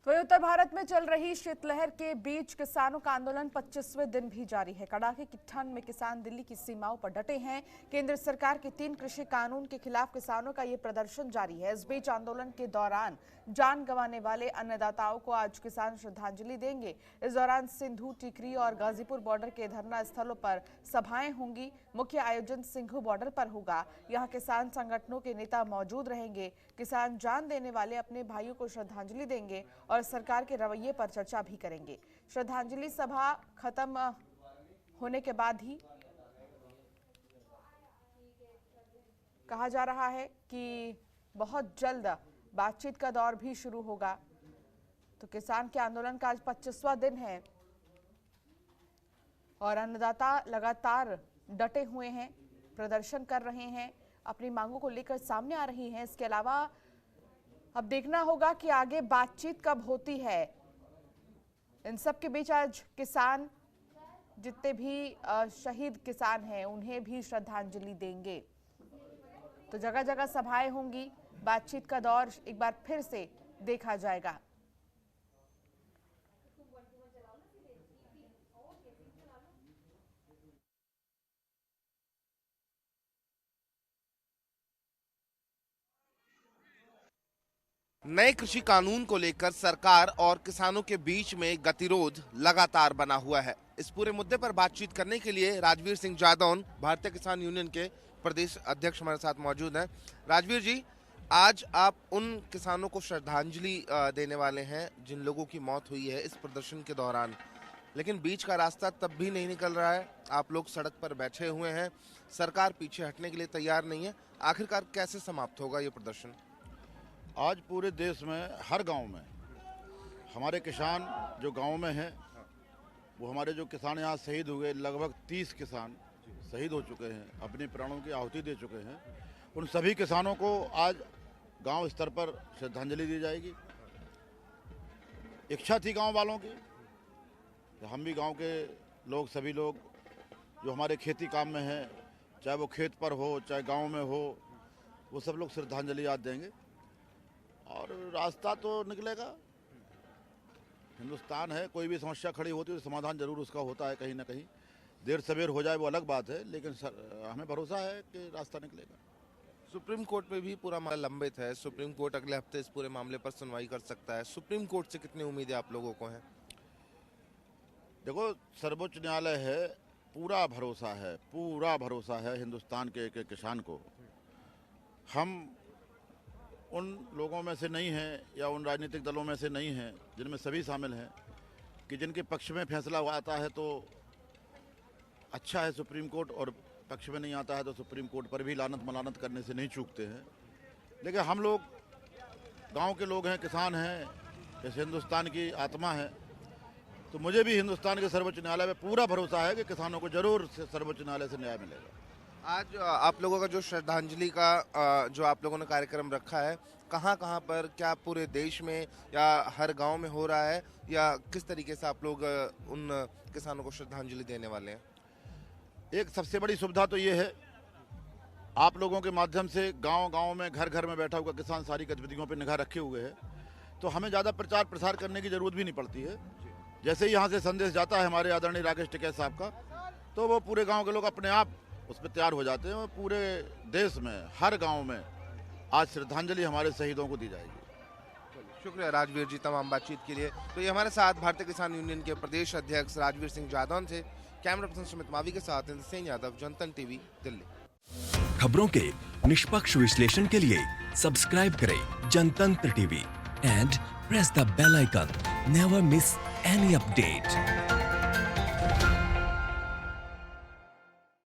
वहीं उत्तर भारत में चल रही शीतलहर के बीच किसानों का आंदोलन 25वें दिन भी जारी है। कड़ाके की ठंड में किसान दिल्ली की सीमाओं पर डटे हैं। केंद्र सरकार के 3 कृषि कानून के खिलाफ किसानों का ये प्रदर्शन जारी है। इस बीच आंदोलन के दौरान जान गंवाने वाले अन्नदाताओं को आज किसान श्रद्धांजलि देंगे। इस दौरान सिंधु, टिकरी और गाजीपुर बॉर्डर के धरना स्थलों पर सभाएं होंगी। मुख्य आयोजन सिंघू बॉर्डर पर होगा। यहाँ किसान संगठनों के नेता मौजूद रहेंगे। किसान जान देने वाले अपने भाइयों को श्रद्धांजलि देंगे और सरकार के रवैये पर चर्चा भी करेंगे। श्रद्धांजलि सभा खत्म होने के बाद ही कहा जा रहा है कि बहुत जल्द बातचीत का दौर भी शुरू होगा। तो किसान के आंदोलन का आज 25वां दिन है और अन्नदाता लगातार डटे हुए हैं, प्रदर्शन कर रहे हैं, अपनी मांगों को लेकर सामने आ रही हैं। इसके अलावा अब देखना होगा कि आगे बातचीत कब होती है। इन सब के बीच आज किसान, जितने भी शहीद किसान हैं, उन्हें भी श्रद्धांजलि देंगे। तो जगह जगह सभाएं होंगी, बातचीत का दौर एक बार फिर से देखा जाएगा। नए कृषि कानून को लेकर सरकार और किसानों के बीच में गतिरोध लगातार बना हुआ है। इस पूरे मुद्दे पर बातचीत करने के लिए राजवीर सिंह जादौन, भारतीय किसान यूनियन के प्रदेश अध्यक्ष, हमारे साथ मौजूद हैं। राजवीर जी, आज आप उन किसानों को श्रद्धांजलि देने वाले हैं जिन लोगों की मौत हुई है इस प्रदर्शन के दौरान, लेकिन बीच का रास्ता तब भी नहीं निकल रहा है। आप लोग सड़क पर बैठे हुए हैं, सरकार पीछे हटने के लिए तैयार नहीं है। आखिरकार कैसे समाप्त होगा ये प्रदर्शन? आज पूरे देश में हर गांव में हमारे किसान जो गांव में हैं, वो हमारे जो किसान यहाँ शहीद हुए, लगभग 30 किसान शहीद हो चुके हैं, अपने प्राणों की आहुति दे चुके हैं। उन सभी किसानों को आज गांव स्तर पर श्रद्धांजलि दी जाएगी। इच्छा थी गांव वालों की, हम भी गांव के लोग, सभी लोग जो हमारे खेती काम में हैं, चाहे वो खेत पर हो चाहे गांव में हो, वो सब लोग श्रद्धांजलि आज देंगे और रास्ता तो निकलेगा। हिंदुस्तान है, कोई भी समस्या खड़ी होती है तो समाधान जरूर उसका होता है। कहीं ना कहीं देर सवेर हो जाए वो अलग बात है, लेकिन हमें भरोसा है कि रास्ता निकलेगा। सुप्रीम कोर्ट में भी पूरा मामला लंबित है। सुप्रीम कोर्ट अगले हफ्ते इस पूरे मामले पर सुनवाई कर सकता है। सुप्रीम कोर्ट से कितनी उम्मीदें आप लोगों को हैं? देखो, सर्वोच्च न्यायालय है, पूरा भरोसा है हिंदुस्तान के एक किसान को। हम उन लोगों में से नहीं हैं या उन राजनीतिक दलों में से नहीं हैं जिनमें सभी शामिल हैं कि जिनके पक्ष में फैसला आता है तो अच्छा है सुप्रीम कोर्ट, और पक्ष में नहीं आता है तो सुप्रीम कोर्ट पर भी लानत मलानत करने से नहीं चूकते हैं। लेकिन हम लोग गांव के लोग हैं, किसान हैं, जैसे हिंदुस्तान की आत्मा है, तो मुझे भी हिंदुस्तान के सर्वोच्च न्यायालय में पूरा भरोसा है कि किसानों को जरूर सर्वोच्च न्यायालय से न्याय मिलेगा। आज आप लोगों का जो श्रद्धांजलि का जो आप लोगों ने कार्यक्रम रखा है, कहाँ कहाँ पर, क्या पूरे देश में या हर गांव में हो रहा है, या किस तरीके से आप लोग उन किसानों को श्रद्धांजलि देने वाले हैं? एक सबसे बड़ी सुविधा तो ये है, आप लोगों के माध्यम से गांव-गांव में, घर-घर में बैठा हुआ किसान सारी गतिविधियों पर निगाह रखे हुए है, तो हमें ज़्यादा प्रचार प्रसार करने की जरूरत भी नहीं पड़ती है। जैसे ही यहाँ से संदेश जाता है हमारे आदरणीय राकेश टिकैत साहब का, तो वो पूरे गाँव के लोग अपने आप उस पर तैयार हो जाते हैं और पूरे देश में हर गांव में आज श्रद्धांजलि हमारे शहीदों को दी जाएगी। शुक्रिया राजवीर जी तमाम बातचीत के लिए। तो ये हमारे साथ भारतीय किसान यूनियन के प्रदेश अध्यक्ष राजवीर सिंह जादौन थे। कैमरा पर्सन सुमित मावी के साथ इंद्रसेन यादव, जनतन टीवी, दिल्ली। खबरों के निष्पक्ष विश्लेषण के लिए सब्सक्राइब करें Jantantra TV and press the bell icon. Never miss any update.